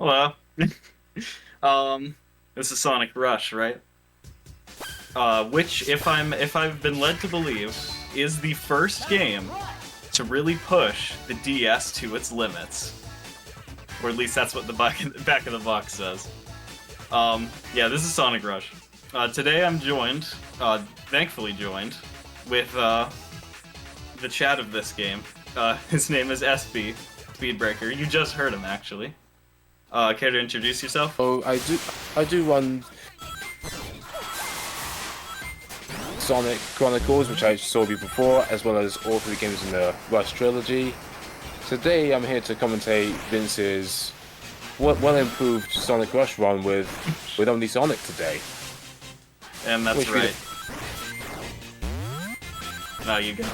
Hello. This is Sonic Rush, right? Which, if I've been led to believe, is the first game to really push the DS to its limits, or at least that's what the back of the box says. Yeah, this is Sonic Rush. Today I'm joined, thankfully joined, with the chat of this game. His name is SB Speedbreaker. You just heard him, actually. Care to introduce yourself? Oh, I do run Sonic Chronicles, which I saw you before, as well as all three games in the Rush trilogy. Today I'm here to commentate Vince's well-improved Sonic Rush run with only Sonic today. And that's right. No, you go.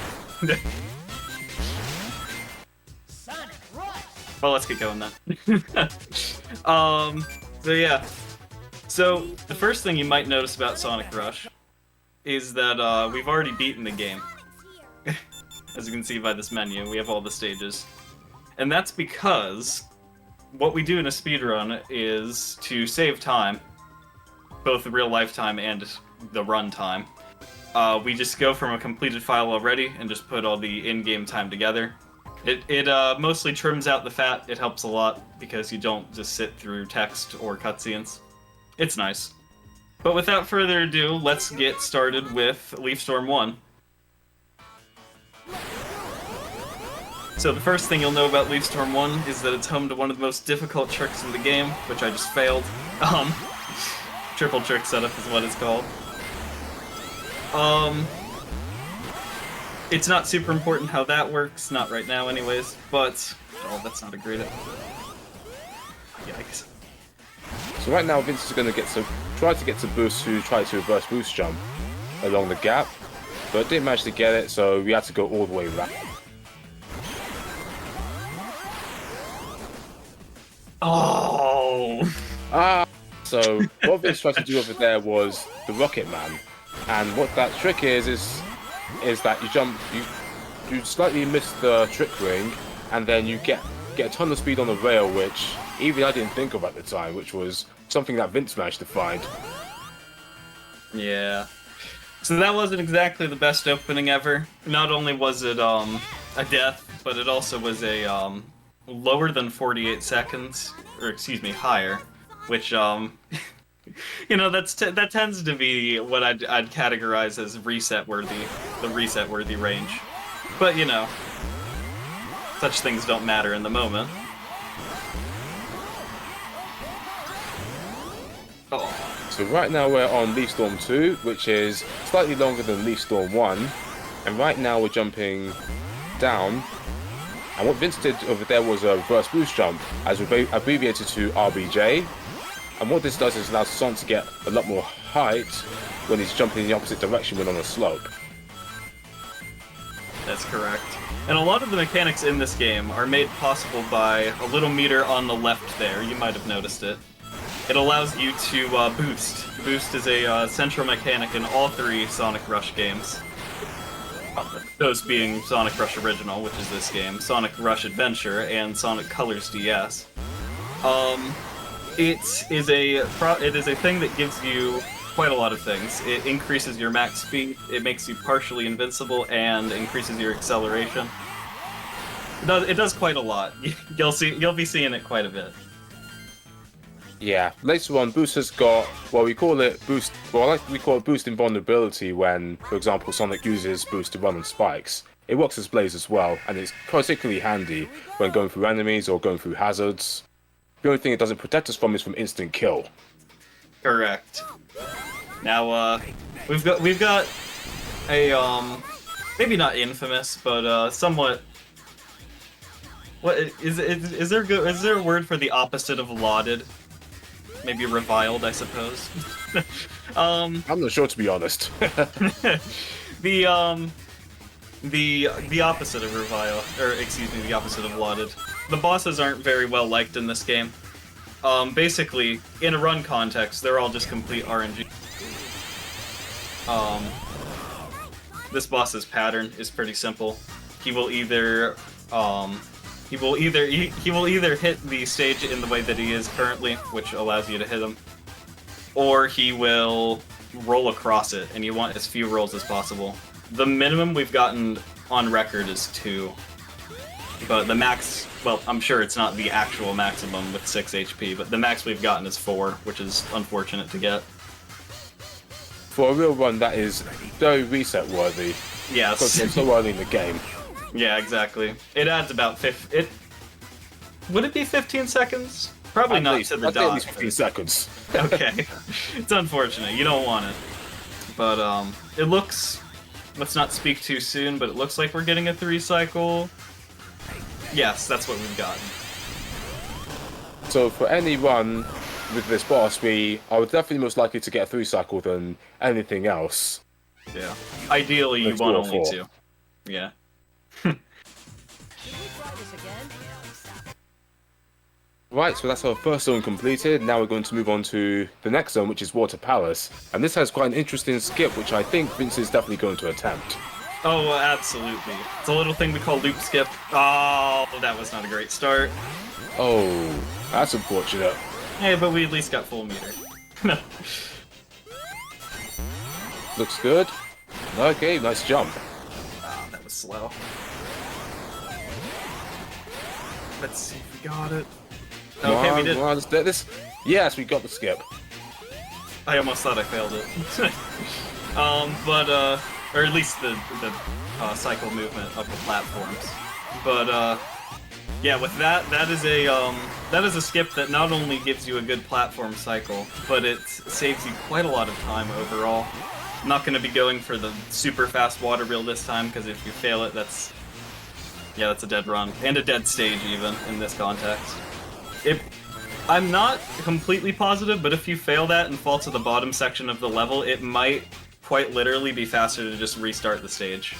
Well, let's get going then. So yeah. So, the first thing you might notice about Sonic Rush is that we've already beaten the game. As you can see by this menu, we have all the stages. And that's because what we do in a speedrun is to save time, both the real-life time and the run time. We just go from a completed file already and just put all the in-game time together. It mostly trims out the fat. It helps a lot because you don't just sit through text or cutscenes. It's nice. But without further ado, let's get started with Leaf Storm 1. So the first thing you'll know about Leaf Storm 1 is that it's home to one of the most difficult tricks in the game, which I just failed. Triple trick setup is what it's called. It's not super important how that works, not right now anyways, but... Oh, that's not a great... Yikes. So right now Vince is going to try to get to Boost, who tried to reverse boost jump along the gap, but didn't manage to get it, so we had to go all the way back. Oh! So what Vince tried to do over there was the Rocket Man, and what that trick is that you slightly miss the trick ring, and then you get a ton of speed on the rail, which even I didn't think of at the time, which was something that Vince managed to find. Yeah. So that wasn't exactly the best opening ever. Not only was it a death, but it also was a lower than 48 seconds, or excuse me, higher, which you know, that tends to be what I'd categorize as reset-worthy, the reset-worthy range. But, you know, such things don't matter in the moment. Oh. So right now we're on Leaf Storm 2, which is slightly longer than Leaf Storm 1, and right now we're jumping down, and what Vince did over there was a reverse boost jump, as abbreviated to RBJ. And what this does is allows Sonic to get a lot more height when he's jumping in the opposite direction when on a slope. That's correct. And a lot of the mechanics in this game are made possible by a little meter on the left there. You might have noticed it. It allows you to boost. Boost is a central mechanic in all three Sonic Rush games. Those being Sonic Rush Original, which is this game, Sonic Rush Adventure, and Sonic Colors DS. It is a thing that gives you quite a lot of things. It increases your max speed, it makes you partially invincible, and increases your acceleration. It does quite a lot. You'll be seeing it quite a bit. Yeah. Later on, Boost has got we call it boost. Well, we call it boost invulnerability when, for example, Sonic uses boost to run on spikes. It works as Blaze as well, and it's particularly handy when going through enemies or going through hazards. The only thing it doesn't protect us from is from instant kill. Correct. Now, we've got a maybe not infamous, but somewhat. What is there a word for the opposite of lauded? Maybe reviled, I suppose. I'm not sure, to be honest. The opposite of revile, or excuse me, the opposite of lauded. The bosses aren't very well liked in this game. Basically, in a run context, they're all just complete RNG. This boss's pattern is pretty simple. He will either he will either hit the stage in the way that he is currently, which allows you to hit him, or he will roll across it, and you want as few rolls as possible. The minimum we've gotten on record is 2, but the max, well, I'm sure it's not the actual maximum with 6 HP, but the max we've gotten is 4, which is unfortunate to get. For a real run, that is very reset worthy. Yes. Because it's so early in the game. Yeah, exactly. It adds about would it be 15 seconds? Probably not to the I'd say dot. at least 15 seconds. Okay. It's unfortunate. You don't want it. But, it looks... Let's not speak too soon, but it looks like we're getting a 3 cycle. Yes, that's what we've gotten. So for any run with this boss, I would definitely most likely to get a 3 cycle than anything else. Yeah. Ideally, you Let's want go only for 2. Yeah. Right, so that's our first zone completed. Now we're going to move on to the next zone, which is Water Palace. And this has quite an interesting skip, which I think Vince is definitely going to attempt. Oh, absolutely. It's a little thing we call loop skip. Oh, that was not a great start. Oh, that's unfortunate. Hey, but we at least got full meter. Looks good. Okay, nice jump. Ah, that was slow. Let's see if we got it. Okay, we did. Come on, let's do this. Yes, we got the skip. I almost thought I failed it. Or at least the cycle movement of the platforms. But, yeah, with that is a skip that not only gives you a good platform cycle, but it saves you quite a lot of time overall. I'm not going to be going for the super fast water reel this time, because if you fail it, that's a dead run. And a dead stage, even, in this context. I'm not completely positive, but if you fail that and fall to the bottom section of the level, it might quite literally be faster to just restart the stage.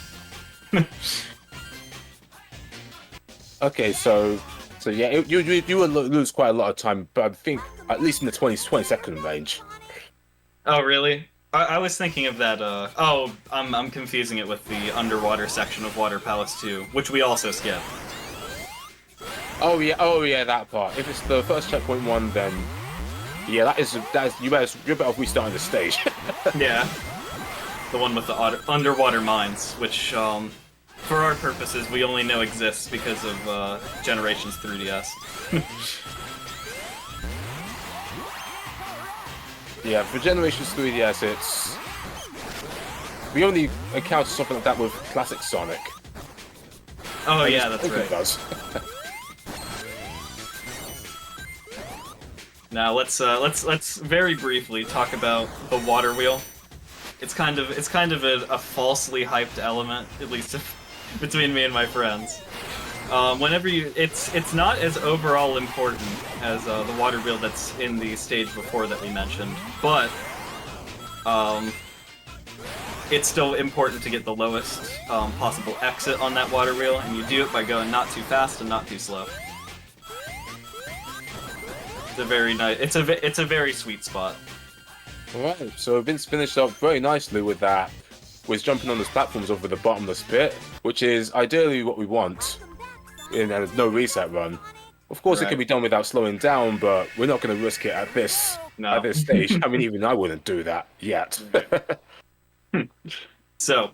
Okay, so yeah, you will lose quite a lot of time, but I think at least in the 20 second range. Oh, really? I was thinking of that, I'm confusing it with the underwater section of Water Palace 2, which we also skipped. Oh yeah, that part. If it's the first checkpoint one, then yeah, that is you're better off restarting the stage. Yeah, the one with the underwater mines, which for our purposes we only know exists because of Generations 3DS. Yeah, for Generations 3DS, we only encounter something like that with classic Sonic. Oh yeah, that's right. It does. Now let's very briefly talk about the water wheel. It's kind of a falsely hyped element, at least between me and my friends. Whenever it's not as overall important as the water wheel that's in the stage before that we mentioned, but it's still important to get the lowest possible exit on that water wheel, and you do it by going not too fast and not too slow. It's a very nice. It's a very sweet spot. Alright, so Vince finished up very nicely with that, with jumping on those platforms over the bottomless pit, which is ideally what we want in a no reset run. Of course, Right. it can be done without slowing down, but we're not going to risk it at this stage. I mean, even I wouldn't do that yet. So,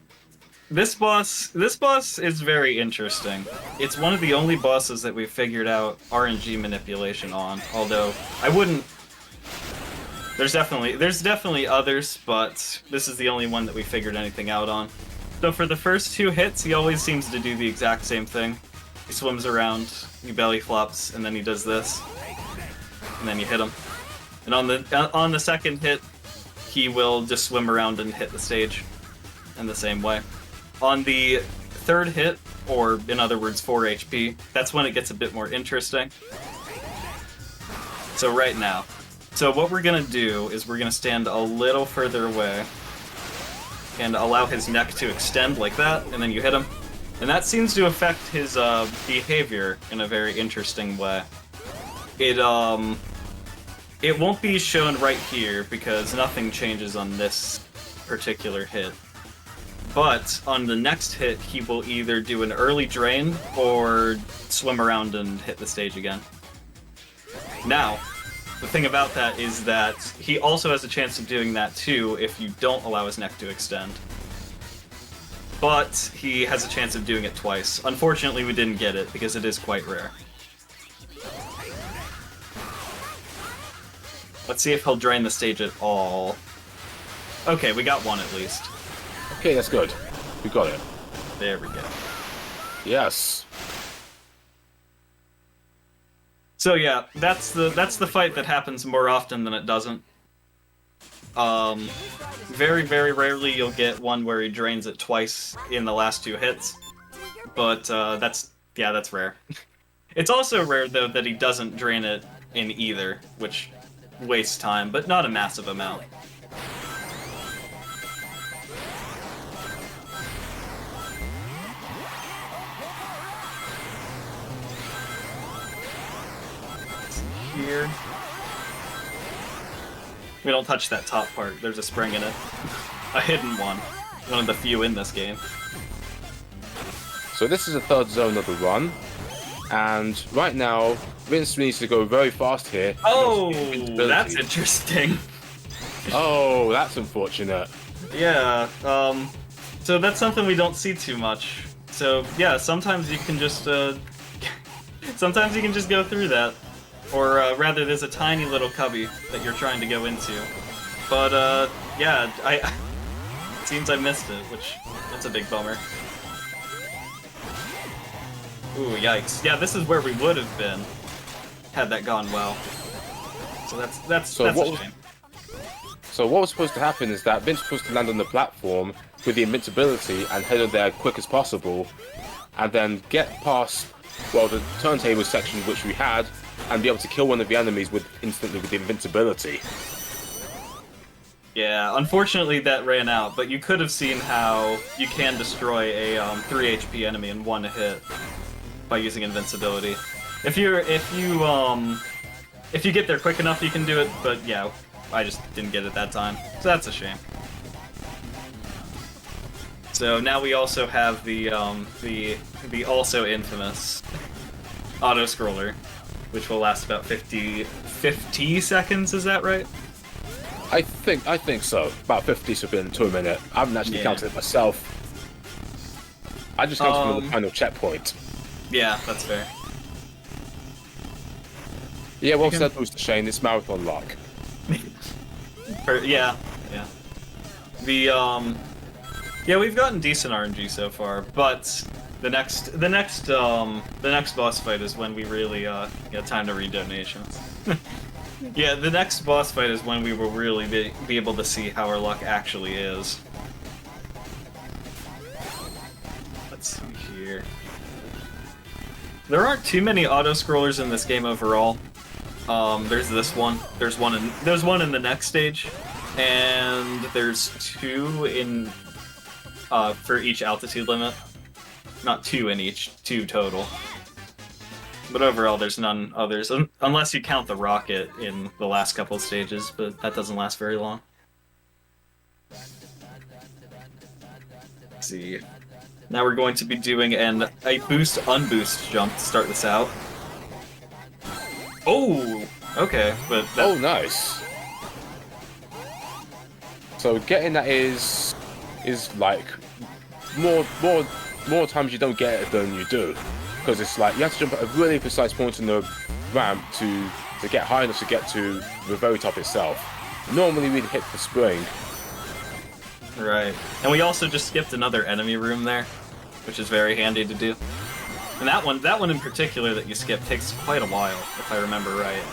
this boss is very interesting. It's one of the only bosses that we've figured out RNG manipulation on, although I wouldn't... There's definitely others, but this is the only one that we figured anything out on. So for the first 2 hits, he always seems to do the exact same thing. He swims around, he belly flops, and then he does this. And then you hit him. And on the second hit, he will just swim around and hit the stage in the same way. On the third hit, or in other words 4 HP, that's when it gets a bit more interesting. So right now. So what we're gonna do is we're gonna stand a little further away and allow his neck to extend like that, and then you hit him. And that seems to affect his behavior in a very interesting way. It won't be shown right here because nothing changes on this particular hit. but on the next hit, he will either do an early drain or swim around and hit the stage again. Now, the thing about that is that he also has a chance of doing that too if you don't allow his neck to extend. But he has a chance of doing it twice. Unfortunately, we didn't get it because it is quite rare. Let's see if he'll drain the stage at all. Okay, we got one at least. Okay, that's good. We got it. There we go. Yes. So yeah, that's the fight that happens more often than it doesn't. Very, very rarely you'll get one where he drains it twice in the last 2 hits, but that's rare. It's also rare though that he doesn't drain it in either, which wastes time, but not a massive amount. Here. We don't touch that top part. There's a spring in it. A hidden one. One of the few in this game. So this is the 3rd zone of the run, and right now Vince needs to go very fast here. Oh, that's interesting. Oh, that's unfortunate. Yeah, so that's something we don't see too much. So yeah, sometimes you can just sometimes you can just go through that. Or rather, there's a tiny little cubby that you're trying to go into. But yeah, it seems I missed it, which that's a big bummer. Ooh, yikes! Yeah, this is where we would have been had that gone well. So that's a shame. So what was supposed to happen is that Vince was supposed to land on the platform with the invincibility and head on there quick as possible, and then get past, well, the turntable section which we had, and be able to kill one of the enemies instantly with the invincibility. Yeah, unfortunately that ran out, but you could have seen how you can destroy a 3 HP enemy in 1 hit by using invincibility. If you get there quick enough, you can do it. But yeah, I just didn't get it that time, so that's a shame. So now we also have the also infamous auto scroller, which will last about 50 seconds. Is that right? I think so. About 50 to a minute. I haven't actually counted it myself. I just counted from the final checkpoint. Yeah, that's fair. Yeah, well said, Booster Shane. It's marathon luck. Yeah. Yeah, we've gotten decent RNG so far, but the next boss fight is when we really get time to read donations. Yeah, the next boss fight is when we will really be able to see how our luck actually is. Let's see here. There aren't too many auto-scrollers in this game overall. There's this one. There's one in the next stage, and there's 2 in for each altitude limit. Not 2 in each, 2 total. But overall, there's none others, unless you count the rocket in the last couple of stages, but that doesn't last very long. Let's see. Now we're going to be doing a boost-unboost jump to start this out. Oh! Okay, but that... Oh, nice. So getting that is like more times you don't get it than you do. Because it's like, you have to jump at a really precise point in the ramp to get high enough to get to the very top itself. Normally we'd hit the spring. Right. And we also just skipped another enemy room there, which is very handy to do. And that one in particular that you skip takes quite a while, if I remember right.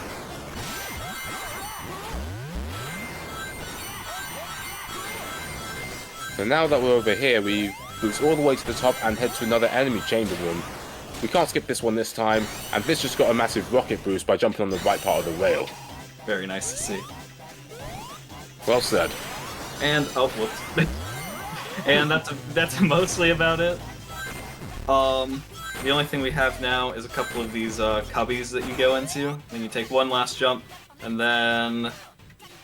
So now that we're over here, we boost all the way to the top and head to another enemy chamber room. We can't skip this one this time, and this just got a massive rocket boost by jumping on the right part of the rail. Very nice to see. Well said. And oh, whoops. And that's mostly about it. The only thing we have now is a couple of these cubbies that you go into, and you take one last jump, and then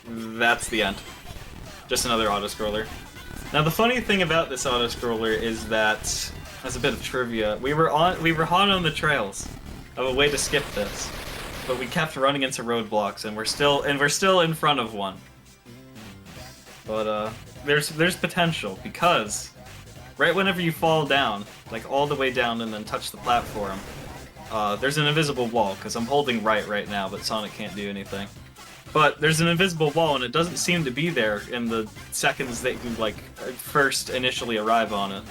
that's the end. Just another auto-scroller. Now the funny thing about this auto-scroller is that, as a bit of trivia, we were hot on the trails of a way to skip this, but we kept running into roadblocks, and we're still in front of one. But there's potential, because right whenever you fall down, like all the way down and then touch the platform, there's an invisible wall, because I'm holding right now, but Sonic can't do anything. But there's an invisible wall, and it doesn't seem to be there in the seconds that you, like, first initially arrive on it.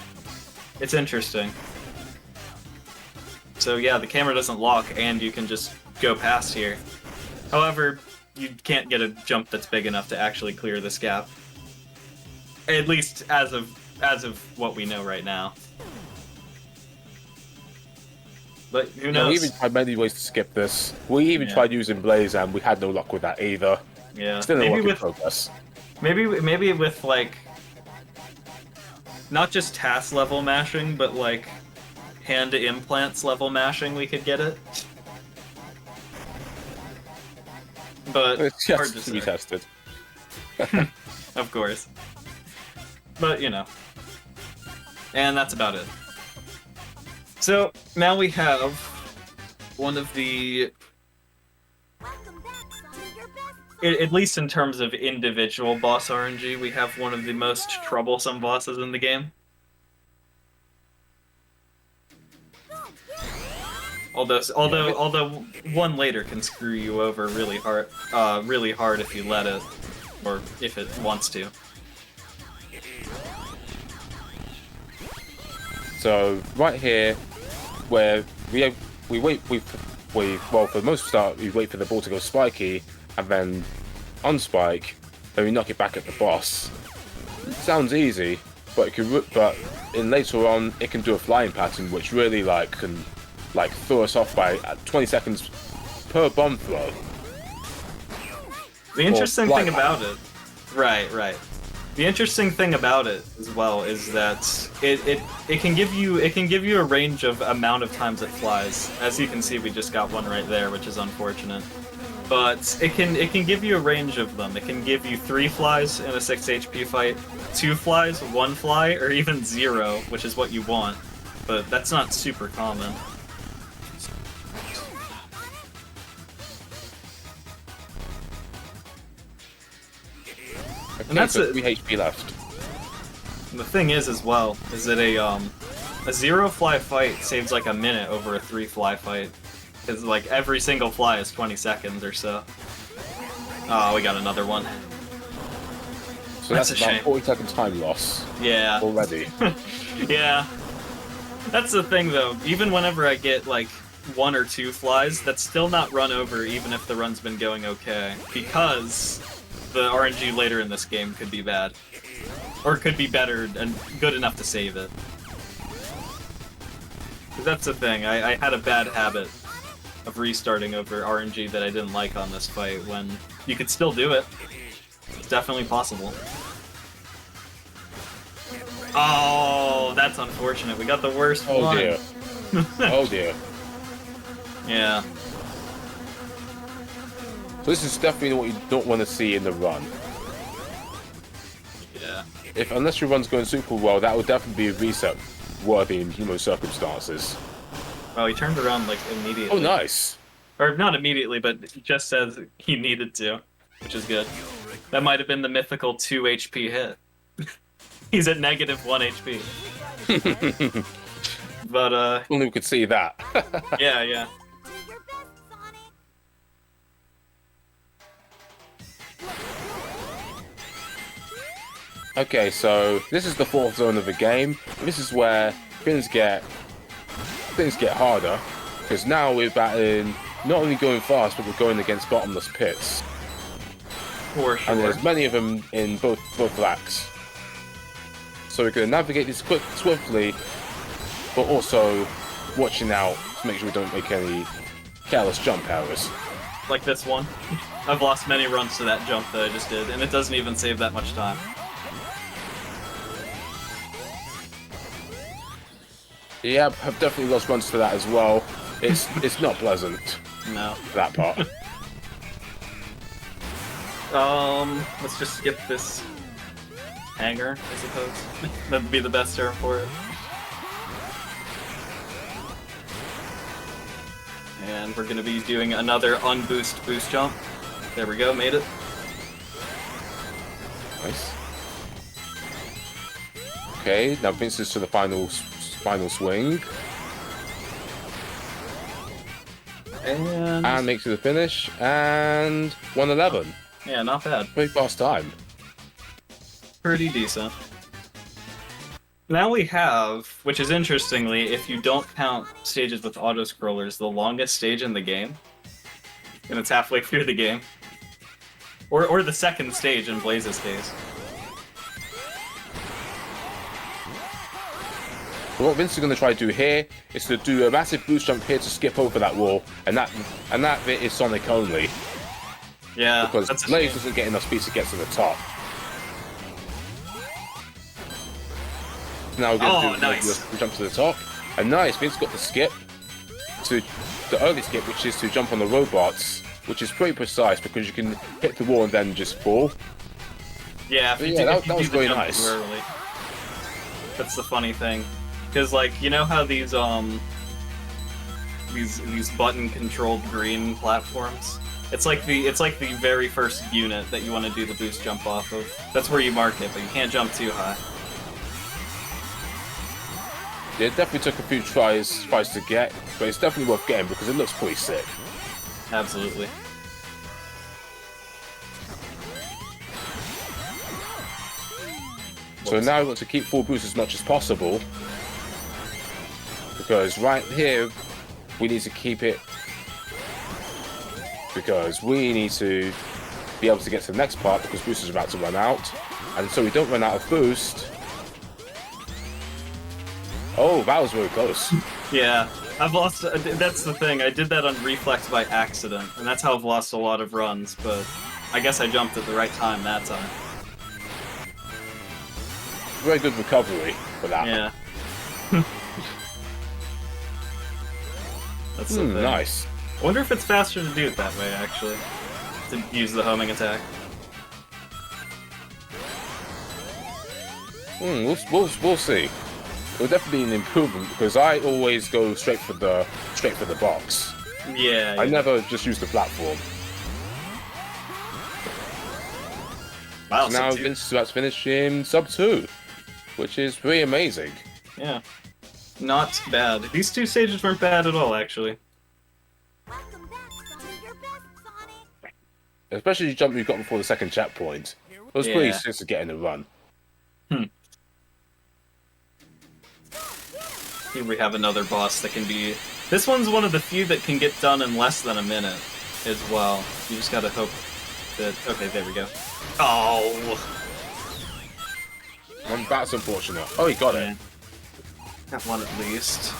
It's interesting. So yeah, the camera doesn't lock, and you can just go past here. However, you can't get a jump that's big enough to actually clear this gap. At least as of what we know right now. But who knows? We even tried many ways to skip this. We even tried using Blaze, and we had no luck with that either. Yeah. Still a work in progress. Maybe with like not just task level mashing, but like hand implants level mashing, we could get it. But it's hard to to be tested. Of course. But you know. And that's about it. So now we have one of the, at least in terms of individual boss RNG, we have one of the most troublesome bosses in the game. Although one later can screw you over really hard if you let it, or if it wants to. So right here, where well, for the most part, we wait for the ball to go spiky, and then unspike, then we knock it back at the boss. Sounds easy, but in later on, it can do a flying pattern, which really can throw us off by 20 seconds per bomb throw. The interesting thing about it, right. The interesting thing about it as well is that it can give you a range of amount of times it flies. As you can see, we just got one right there, which is unfortunate. But it can give you a range of them. It can give you 3 flies in a 6 HP fight, 2 flies, 1 fly, or even 0, which is what you want. But that's not super common. Okay, and that's so 3 HP left. And the thing is, as well, is that a 0 fly fight saves like a minute over a 3 fly fight, because like every single fly is 20 seconds or so. Oh, we got another one. So that's about 40-second time loss. Yeah. Already. Yeah. That's the thing, though. Even whenever I get like 1 or 2 flies, that's still not run over, even if the run's been going okay, because the RNG later in this game could be bad. Or could be better and good enough to save it. That's the thing, I had a bad habit of restarting over RNG that I didn't like on this fight, when you could still do it. It's definitely possible. Oh, that's unfortunate. We got the worst one. Oh dear. Oh dear. Yeah. So this is definitely what you don't want to see in the run. Yeah. Unless your run's going super well, that would definitely be a reset worthy in most circumstances. Well, he turned around like immediately. Oh, nice. Or not immediately, but just says he needed to, which is good. That might have been the mythical 2 HP hit. He's at negative 1 HP. But only we could see that. yeah. Okay, so this is the 4th zone of the game. This is where things get harder, because now we're battling, not only going fast, but we're going against bottomless pits. For sure. And there's many of them in both racks. So we're going to navigate this swiftly, but also watching out to make sure we don't make any careless jump errors. Like this one. I've lost many runs to that jump that I just did, and it doesn't even save that much time. Yeah, I've definitely lost runs to that as well. It's not pleasant. No. That part. Let's just skip this hangar, I suppose. That'd be the best term for it. And we're going to be doing another unboost boost jump. There we go, made it. Nice. Okay, now brings us to the final swing. And makes it the finish, and 111. Yeah, not bad. Very fast time. Pretty decent. Now we have, which is interestingly, if you don't count stages with auto-scrollers, the longest stage in the game. And it's halfway through the game. Or the second stage in Blaze's case. What Vince is going to try to do here is to do a massive boost jump here to skip over that wall, and that bit is Sonic only. Yeah, because Blaze doesn't get enough speed to get to the top. Now we're going to do the jump to the top, and nice, Vince got the skip to the early skip, which is to jump on the robots, which is pretty precise because you can hit the wall and then just fall. Yeah, that was very nice. Early. That's the funny thing. Because, like, you know how these button-controlled green platforms? It's like the very first unit that you want to do the boost jump off of. That's where you mark it, but you can't jump too high. Yeah, it definitely took a few tries to get, but it's definitely worth getting because it looks pretty sick. Absolutely. So now we want to keep full boost as much as possible. Because right here, we need to keep it. Because we need to be able to get to the next part because boost is about to run out. And so we don't run out of boost. Oh, that was really close. Yeah, I've lost. That's the thing. I did that on reflex by accident, and that's how I've lost a lot of runs. But I guess I jumped at the right time that time. Very good recovery for that. Yeah. That's the thing. Nice. I wonder if it's faster to do it that way, actually. To use the homing attack. We'll see. It'll definitely be an improvement because I always go straight for the box. Yeah. I never just use the platform. Wow. So now Vince is about to finish in sub 2, which is pretty amazing. Yeah. Not bad. These two stages weren't bad at all, actually. Welcome back, Sonic. Your best, Sonic. Especially the jump you got before the second checkpoint. It was pretty sick to get in the run. Here we have another boss that can be... This one's one of the few that can get done in less than a minute as well. You just gotta hope that... Okay, there we go. Oh! That's unfortunate. Oh, he got it. Got one at least.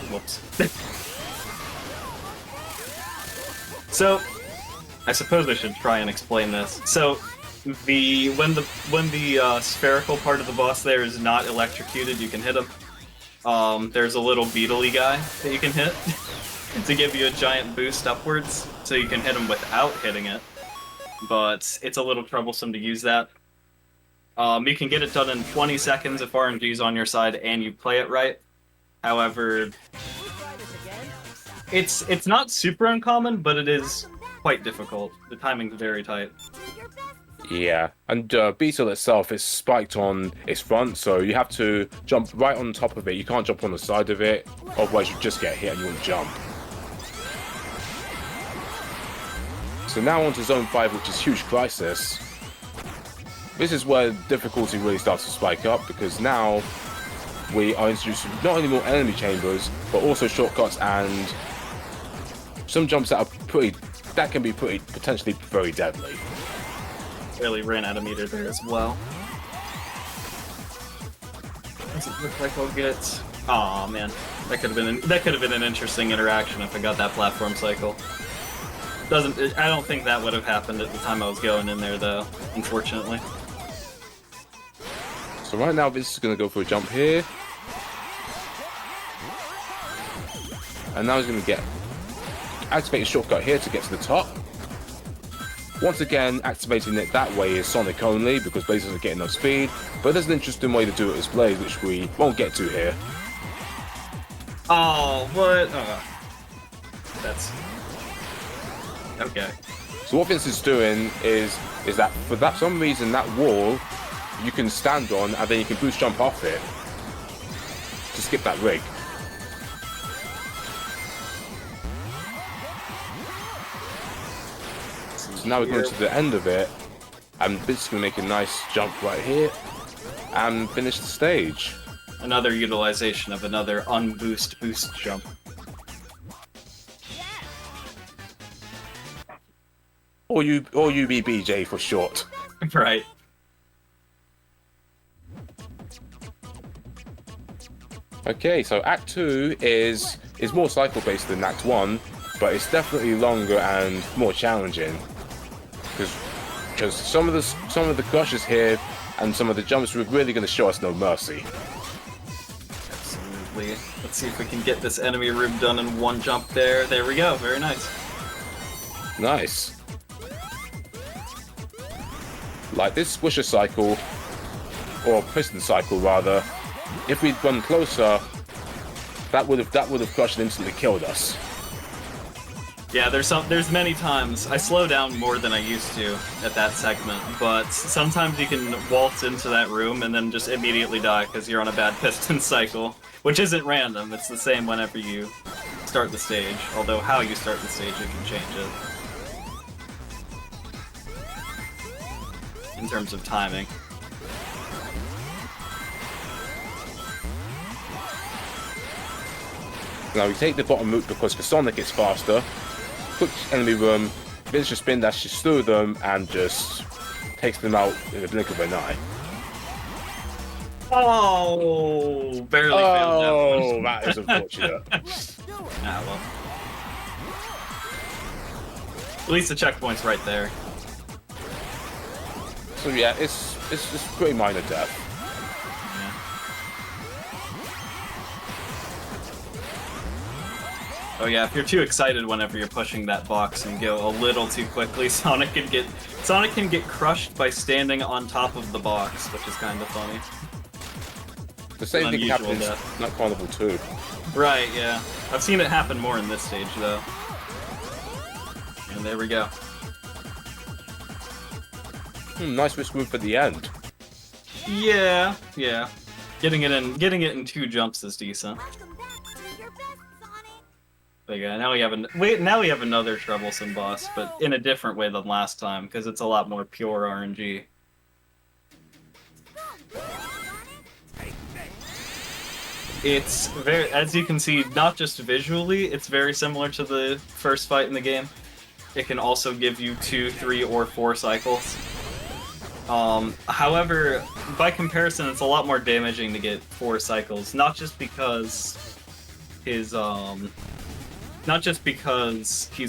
Whoops. So, I suppose I should try and explain this. So, when the spherical part of the boss there is not electrocuted, you can hit him. There's a little beetle-y guy that you can hit to give you a giant boost upwards, so you can hit him without hitting it. But it's a little troublesome to use that. You can get it done in 20 seconds if RNG's on your side and you play it right. However, it's not super uncommon, but it is quite difficult. The timing's very tight. Yeah, and Beetle itself is spiked on its front, so you have to jump right on top of it. You can't jump on the side of it, otherwise you just get hit and you won't jump. So now on to Zone 5, which is Huge Crisis. This is where difficulty really starts to spike up, because now we are introducing not only more enemy chambers, but also shortcuts and some jumps that can be potentially very deadly. Really ran out of meter there as well. Does it look like I'll get... Aw, man. That could have been an interesting interaction if I got that platform cycle. I don't think that would have happened at the time I was going in there, though, unfortunately. So right now, Vince is going to go for a jump here. And now he's going to get activate a shortcut here to get to the top. Once again, activating it that way is Sonic only because Blaze doesn't get enough speed, but there's an interesting way to do it as Blaze, which we won't get to here. Oh, what? That's... Okay. So what Vince is doing is that for some reason that wall you can stand on and then you can boost jump off it to skip that rig. So now we're going to the end of it, and Vince is going to make a nice jump right here and finish the stage. Another utilization of another unboost boost jump. Or UBBJ for short. Right. Okay, so Act 2 is more cycle-based than Act 1, but it's definitely longer and more challenging. Because some of the crushes here and some of the jumps are really going to show us no mercy. Absolutely. Let's see if we can get this enemy room done in one jump there. There we go. Very nice. Nice. Like this squisher cycle, or piston cycle rather, if we'd gone closer, that would have crushed and instantly killed us. Yeah, there's many times I slow down more than I used to at that segment, but sometimes you can waltz into that room and then just immediately die because you're on a bad piston cycle, which isn't random. It's the same whenever you start the stage, although how you start the stage, it can change it. In terms of timing. Now we take the bottom route because for Sonic it's faster. Quick enemy room, Vince just spin dashes through them and just takes them out in the blink of an eye. Oh, barely failed that one. Oh, that is unfortunate. Ah, well. At least the checkpoint's right there. So yeah, it's pretty minor death. Oh yeah, if you're too excited whenever you're pushing that box and go a little too quickly, Sonic can get crushed by standing on top of the box, which is kind of funny. The same thing Unusual happens death. in Night Carnival 2. Right, yeah. I've seen it happen more in this stage though. And there we go. Nice risk move for the end. Yeah, yeah. Getting it in 2 jumps is decent. Welcome back to your best, Sonic. But yeah, now we have another troublesome boss, but in a different way than last time because it's a lot more pure RNG. It's very, as you can see, not just visually, it's very similar to the first fight in the game. It can also give you 2, 3, or 4 cycles. However, by comparison, it's a lot more damaging to get 4 cycles, not just because he's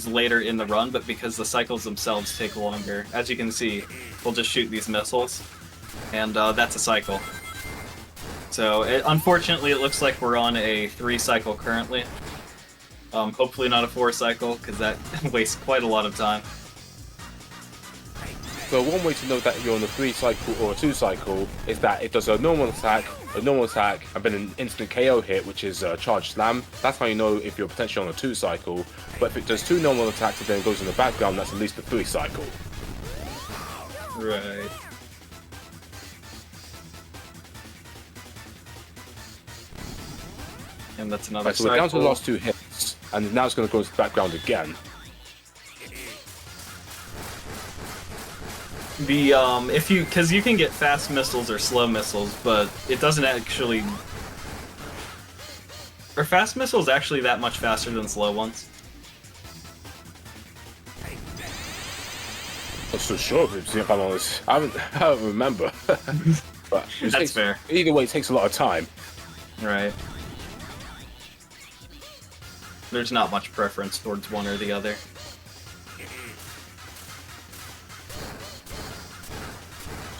later in the run, but because the cycles themselves take longer. As you can see, we'll just shoot these missiles, and that's a cycle. So, unfortunately, it looks like we're on a 3 cycle currently. Hopefully not a 4 cycle, because that wastes quite a lot of time. So one way to know that you're on a 3 cycle or a 2 cycle is that it does a normal attack, and then an instant KO hit, which is a charge slam. That's how you know if you're potentially on a 2 cycle. But if it does 2 normal attacks and then goes in the background, that's at least a 3 cycle. Right. And that's another Right, so we're down to the cycle. last 2 hits, and now it's going to go into the background again. Because you can get fast missiles or slow missiles, but it doesn't actually... Are fast missiles actually that much faster than slow ones? I'm so sure, if I'm honest. I don't remember. But That's fair. Either way, it takes a lot of time. Right. There's not much preference towards one or the other.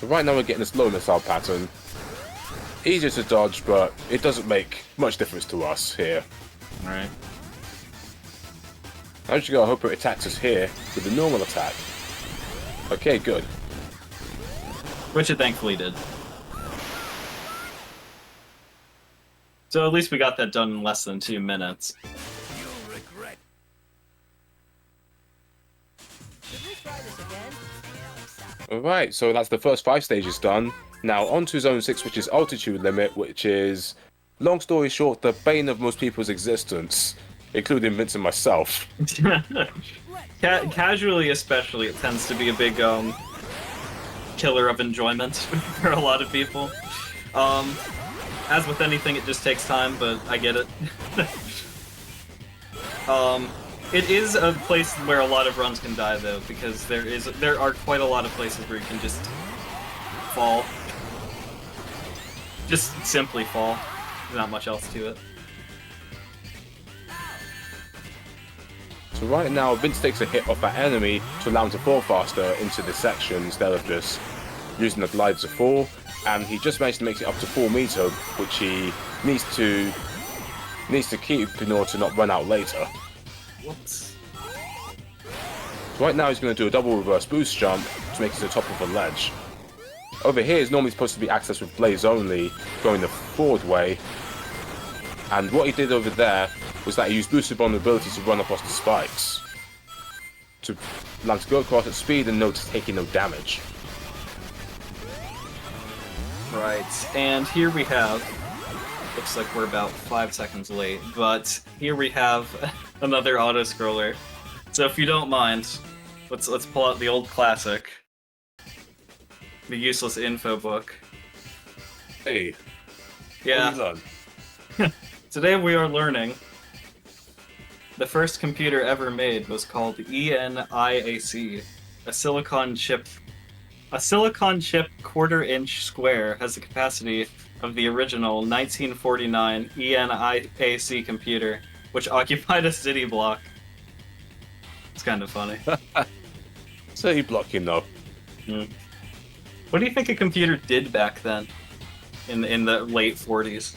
So right now we're getting this low missile pattern. Easier to dodge, but it doesn't make much difference to us here. Right. I just gotta hope it attacks us here with the normal attack. Okay, good. Which it thankfully did. So at least we got that done in less than 2 minutes. Alright, so that's the first 5 stages done. Now on to Zone 6, which is Altitude Limit, which is, long story short, the bane of most people's existence, including Vince and myself. Casually especially, it tends to be a big killer of enjoyment for a lot of people. As with anything, it just takes time, but I get it. It is a place where a lot of runs can die, though, because there are quite a lot of places where you can just fall. Just simply fall. There's not much else to it. So right now, Vince takes a hit off that enemy to allow him to fall faster into this section instead of just using the glide to fall, and he just managed to make it up to 4 meter, which he needs to keep in order to not run out later. Whoops. So right now he's going to do a double reverse boost jump to make it to the top of a ledge. Over here is normally supposed to be accessed with blaze only, going the forward way, and what he did over there was that he used boosted vulnerability to run across the spikes, to go across at speed and taking no damage. Right, and here we have, looks like we're about 5 seconds late, but here we have another auto-scroller. So if you don't mind, let's pull out the old classic, the useless info book. Hey, yeah. what have you done? Today we are learning the first computer ever made was called ENIAC, a silicon chip. A silicon chip quarter-inch square has the capacity of the original 1949 ENIAC computer, which occupied a city block. It's kind of funny. City blocking though. What do you think a computer did back then, in the late 40s?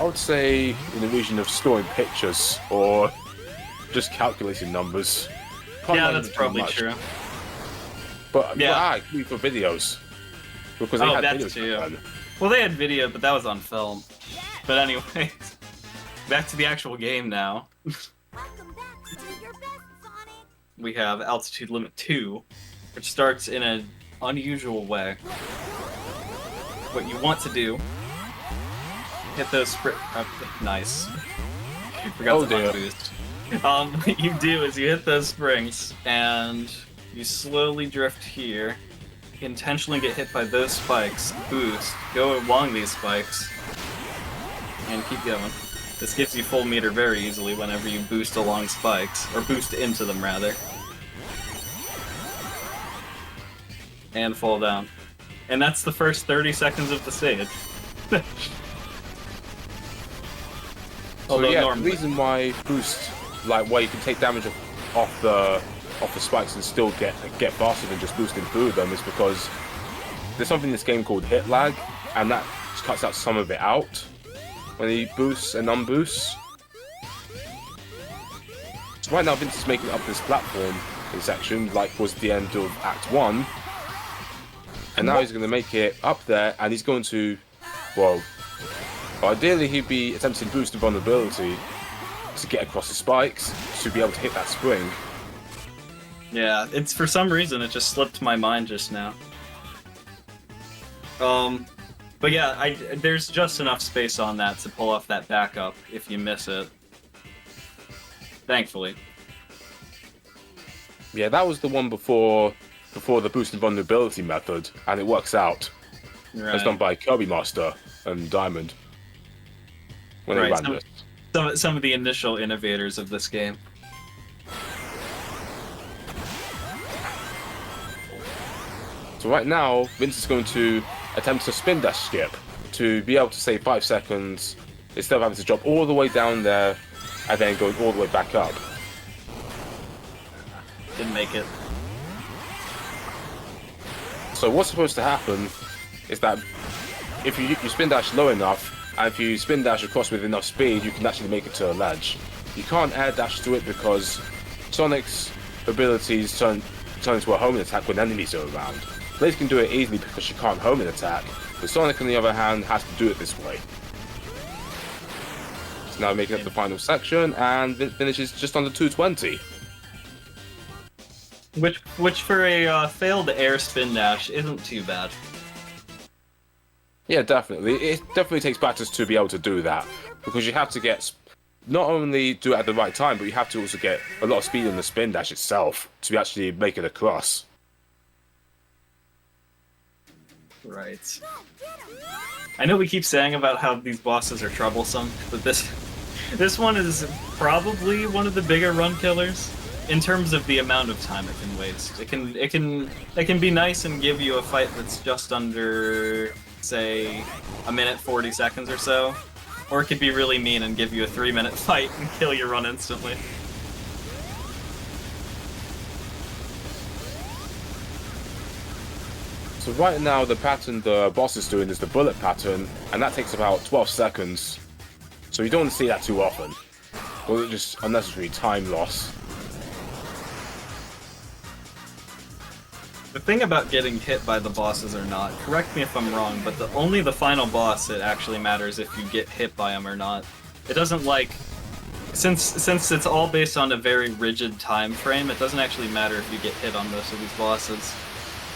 I would say in the region of storing pictures or just calculating numbers. Can't Yeah, imagine that's too probably much. true. But Yeah. for videos. Because they had that's videos too. back then. Well, they had video, but that was on film. But anyway, back to the actual game now. Welcome back to your best, Sonic. We have Altitude Limit 2, which starts in an unusual way. What you want to do, hit those nice. You forgot to dear. boost. What you do is you hit those springs, and you slowly drift here, intentionally get hit by those spikes, boost, go along these spikes, and keep going. This gives you full meter very easily whenever you boost along spikes, or boost into them rather. And fall down. And that's the first 30 seconds of the stage. So yeah, the reason why boost, where you can take damage off the spikes and still get faster than just boosting through them is because there's something in this game called hit lag, and that just cuts out some of it out when he boosts and unboosts. So right now Vince is making up this platform in section, like was the end of Act 1, and now he's going to make it up there, and he's going to, well, ideally he'd be attempting boost and vulnerability to get across the spikes to be able to hit that spring. Yeah, it's for some reason it just slipped my mind just now. But yeah, there's just enough space on that to pull off that backup if you miss it. Thankfully. Yeah, that was the one before the boost and vulnerability method, and it works out. Right. That's done by Kirby Master and Diamond when they ran this. Some of the initial innovators of this game. So right now, Vince is going to attempt to spin dash skip to be able to save 5 seconds instead of having to drop all the way down there and then going all the way back up. Didn't make it. So what's supposed to happen is that if you spin dash low enough, And if you spin dash across with enough speed, you can actually make it to a ledge. You can't air dash to it because Sonic's abilities turn into a homing attack when enemies are around. Blaze can do it easily because she can't home an attack, but Sonic on the other hand has to do it this way. So now making up the final section, and it finishes just under 220. Which for a failed air spin dash isn't too bad. Yeah, definitely. It definitely takes practice to be able to do that, because you have to get not only do it at the right time, but you have to also get a lot of speed on the spin dash itself to actually make it across. Right. I know we keep saying about how these bosses are troublesome, but this one is probably one of the bigger run killers in terms of the amount of time it can waste. It can be nice and give you a fight that's just under, say, a minute 40 seconds or so, or it could be really mean and give you a 3-minute fight and kill your run instantly. So right now the pattern the boss is doing is the bullet pattern, and that takes about 12 seconds. So you don't want to see that too often, or it's just unnecessary time loss. The thing about getting hit by the bosses or not, correct me if I'm wrong, but only the final boss it actually matters if you get hit by him or not. It doesn't since it's all based on a very rigid time frame, it doesn't actually matter if you get hit on most of these bosses.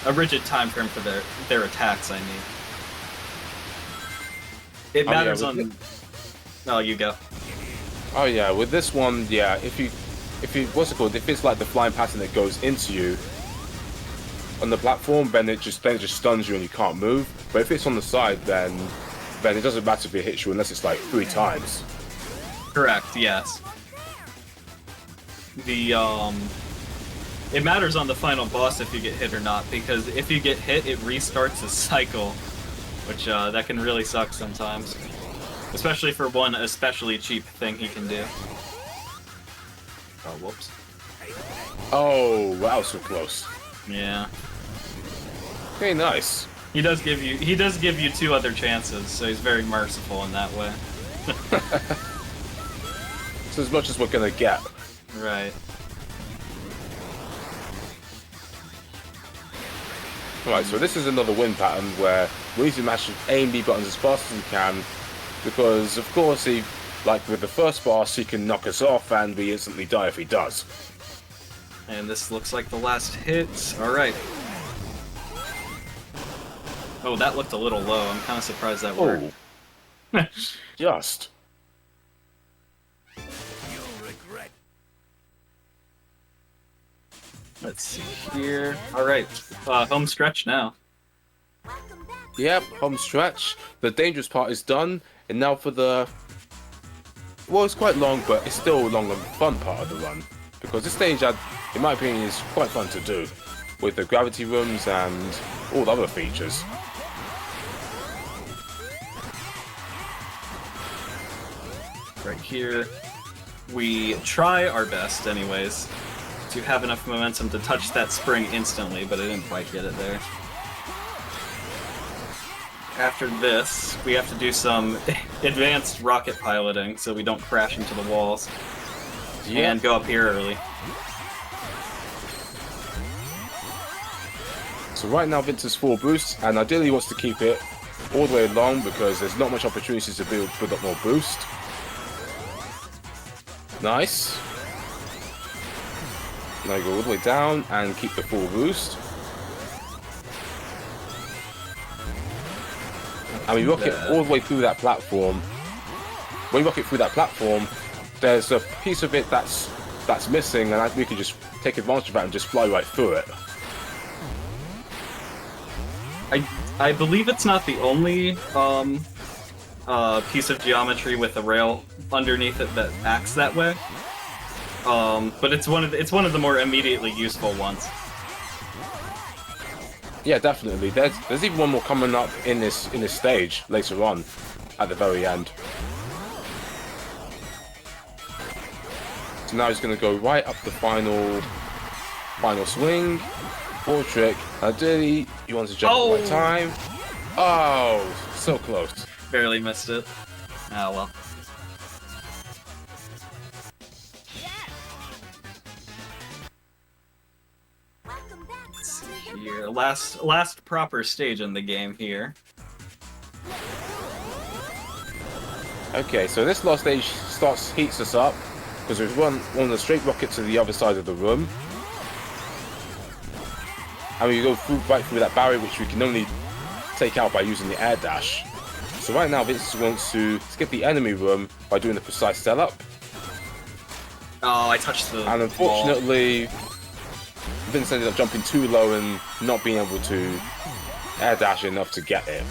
A rigid time frame for their attacks, I mean. It matters on... Oh, you go. Oh yeah, with this one, yeah, if you what's it called? If it's like the flying pattern that goes into you on the platform, then it just stuns you and you can't move. But if it's on the side, then it doesn't matter if it hits you unless it's like 3 times. Correct, yes. It matters on the final boss if you get hit or not, because if you get hit, it restarts a cycle, which that can really suck sometimes. Especially for one especially cheap thing he can do. Oh, whoops. Oh, wow, so close. Yeah. Okay, nice. He does give you 2 other chances, so he's very merciful in that way. It's as much as we're gonna get. Right. Right, so this is another win pattern where we need to mash A and B buttons as fast as we can, because of course like with the first boss, he can knock us off and we instantly die if he does. And this looks like the last hit. Alright. Oh, that looked a little low. I'm kind of surprised that worked. Oh. Just. Let's see here. Alright, home stretch now. Yep, home stretch. The dangerous part is done, and now for the... Well, it's quite long, but it's still long and fun part of the run. Because this stage, in my opinion, is quite fun to do, with the gravity rooms and all the other features. Right here. We try our best, anyways, to have enough momentum to touch that spring instantly, but I didn't quite get it there. After this, we have to do some advanced rocket piloting so we don't crash into the walls. Yeah. And go up here early. So right now Vince's full boost, and ideally he wants to keep it all the way along because there's not much opportunities to build up more boost. Nice. Now you go all the way down and keep the full boost. And we rocket all the way through that platform. When we rocket through that platform, there's a piece of it that's missing, and we can just take advantage of that and just fly right through it. I believe it's not the only piece of geometry with a rail underneath it that acts that way. But it's one of the more immediately useful ones. Yeah, definitely. There's even one more coming up in this stage later on, at the very end. So now he's going to go right up the final swing, full trick. Ideally, he wants to jump at the right time. Oh, so close. Barely missed it. Ah, well. Welcome back, Let's Sonic. see here. Last proper stage in the game here. Okay, so this last stage heats us up because we've run on the straight rocket to the other side of the room, and we go right through that barrier, which we can only take out by using the air dash. So right now, Vince wants to skip the enemy room by doing the precise setup, Oh, I touched the and unfortunately, Vince ended up jumping too low and not being able to air dash enough to get it.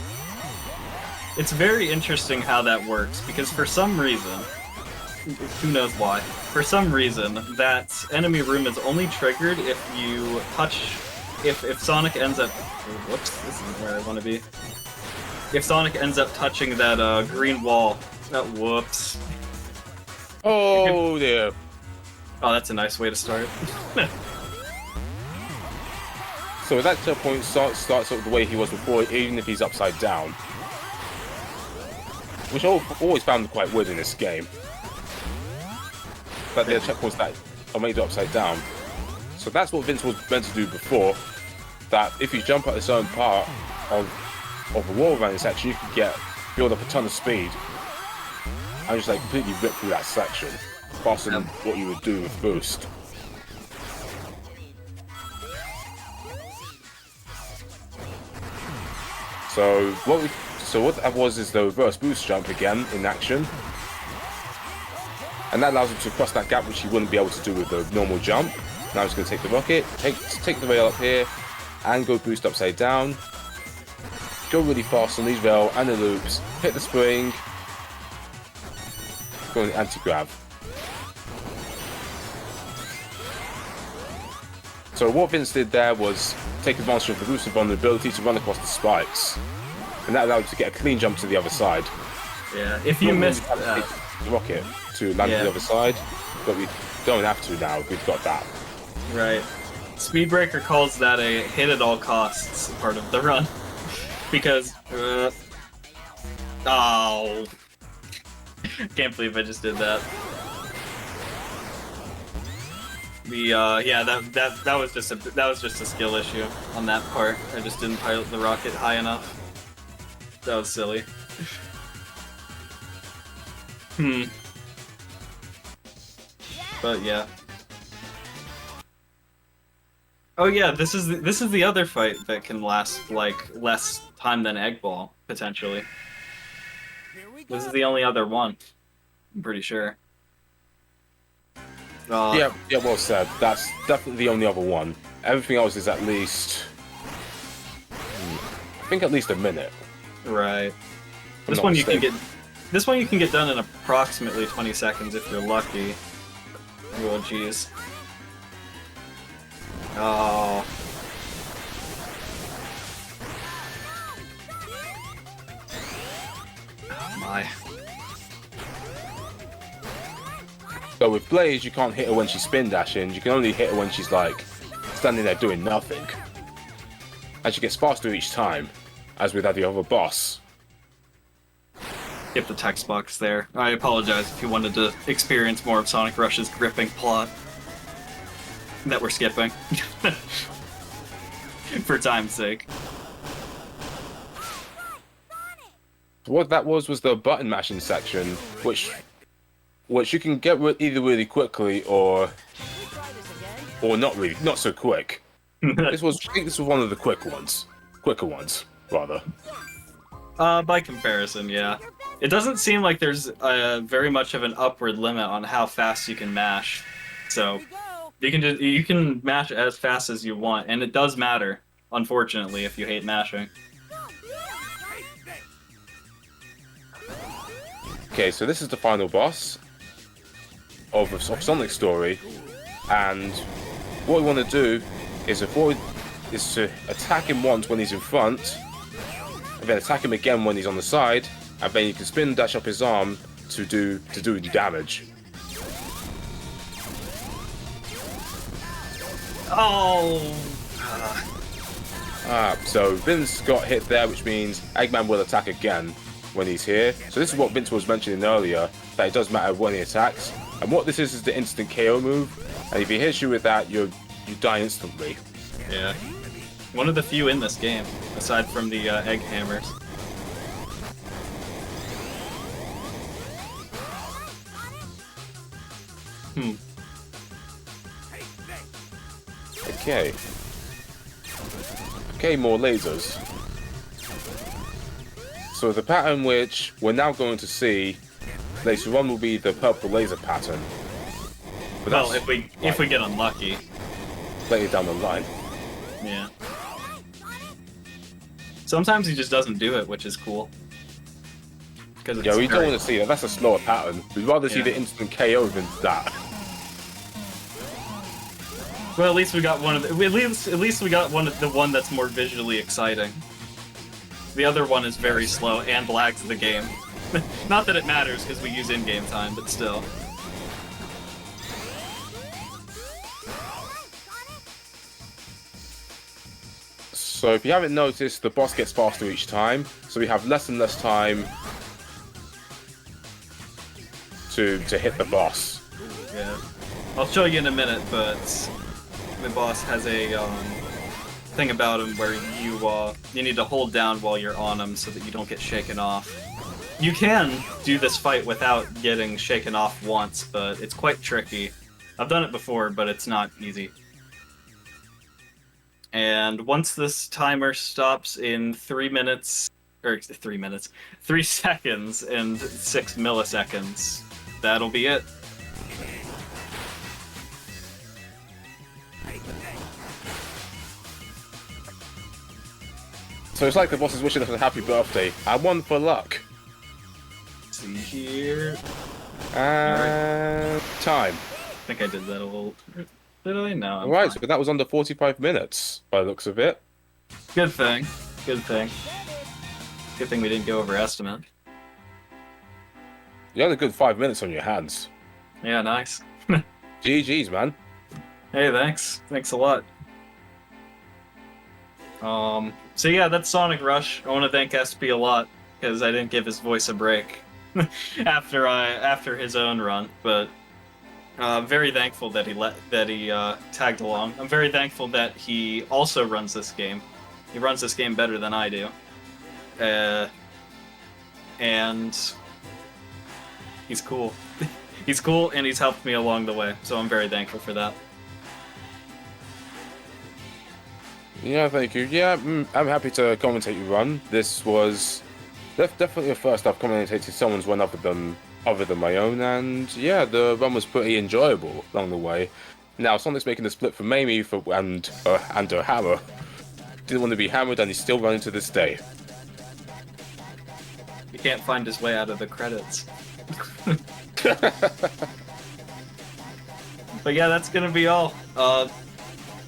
It's very interesting how that works, because for some reason, who knows why, for some reason, that enemy room is only triggered if you touch, if Sonic ends up, whoops, this isn't where I want to be. If Sonic ends up touching that green wall, whoops. Oh dear. Oh, that's a nice way to start. So at that point, starts up the way he was before, even if he's upside down. Which I've always found quite weird in this game. That there are checkpoints that are made upside down. So that's what Vince was meant to do before. That if you jump at a certain part of a wall around this section, you can build up a ton of speed and just like completely rip through that section faster than what you would do with Boost. So what that was is the reverse boost jump again in action, and that allows him to cross that gap which he wouldn't be able to do with the normal jump. Now he's going to take the rocket, take the rail up here, and go boost upside down. Go really fast on these rail and the loops. Hit the spring. Go on the anti-grab. So what Vince did there was take advantage of the boosted vulnerability to run across the spikes, and that allowed him to get a clean jump to the other side. Yeah, if you missed that, the rocket to land on the other side, but we don't have to now. We've got that. right. Speedbreaker calls that a hit at all costs part of the run. Because, oh. Can't believe I just did that. Yeah, that was just a skill issue on that part. I just didn't pilot the rocket high enough. That was silly. But yeah. Oh yeah, this is the other fight that can last like less time than Egg Ball potentially. This is the only other one. I'm pretty sure. Yeah, well said. That's definitely the only other one. Everything else is at least, I think at least a minute. Right. I'm This not one you can mistaken. get. This one you can get done in approximately 20 seconds if you're lucky. Oh jeez. Oh. Oh my. So with Blaze, you can't hit her when she's spin dashing. You can only hit her when she's like standing there doing nothing. And she gets faster each time, as with the other boss. Skip the text box there. I apologize if you wanted to experience more of Sonic Rush's gripping plot that we're skipping. For time's sake. What that was the button mashing section, which you can get either really quickly or not so quick. I think this was one of the quicker ones, rather. By comparison, yeah. It doesn't seem like there's very much of an upward limit on how fast you can mash. So you can mash as fast as you want, and it does matter, unfortunately, if you hate mashing. Okay, so this is the final boss of Sonic's story, and what we want to do is to attack him once when he's in front, and then attack him again when he's on the side, and then you can spin dash up his arm to do damage. Oh! So Vince got hit there, which means Eggman will attack again. when he's here. So this is what Vince was mentioning earlier, that it does matter when he attacks. And what this is the instant KO move, and if he hits you with that, you die instantly. Yeah. One of the few in this game, aside from the egg hammers. Okay. Okay, more lasers. So the pattern which we're now going to see later on will be the purple laser pattern. But Well, that's if we get unlucky. later down the line. Yeah. Sometimes he just doesn't do it, which is cool. Because it's Yeah, we don't very- want to see that. That's a slower pattern. We'd rather see Yeah. the instant KO than that. Well, at least we got one of the, at least we got the one that's more visually exciting. The other one is very slow and lags the game. Not that it matters because we use in-game time, but still. So if you haven't noticed, the boss gets faster each time, so we have less and less time to hit the boss. Yeah. I'll show you in a minute, but the boss has a thing about him where you need to hold down while you're on him so that you don't get shaken off. You can do this fight without getting shaken off once, but it's quite tricky. I've done it before, but it's not easy. And once this timer stops in 3 seconds and 6 milliseconds, that'll be it. So it's like the boss is wishing us a happy birthday. And one for luck. See here. And time. I think I did that a little. Did I? No. I'm Alright, fine. so that was under 45 minutes, by the looks of it. Good thing. Good thing. Good thing we didn't go over estimate. You had a good 5 minutes on your hands. Yeah, nice. GG's, man. Hey, thanks. Thanks a lot. So yeah, that's Sonic Rush. I want to thank SP a lot because I didn't give his voice a break after his own run, but I'm very thankful that he tagged along. I'm very thankful that he also runs this game. He runs this game better than I do, and he's cool. He's cool, and he's helped me along the way, so I'm very thankful for that. Yeah, thank you. Yeah, I'm happy to commentate your run. This was definitely the first I've commentated someone's run other than my own, and yeah, the run was pretty enjoyable along the way. Now, Sonic's making the split from Amy and a hammer. Didn't want to be hammered, and he's still running to this day. He can't find his way out of the credits. But yeah, that's gonna be all.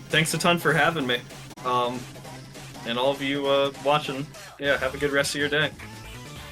Thanks a ton for having me. And all of you watching, yeah, have a good rest of your day.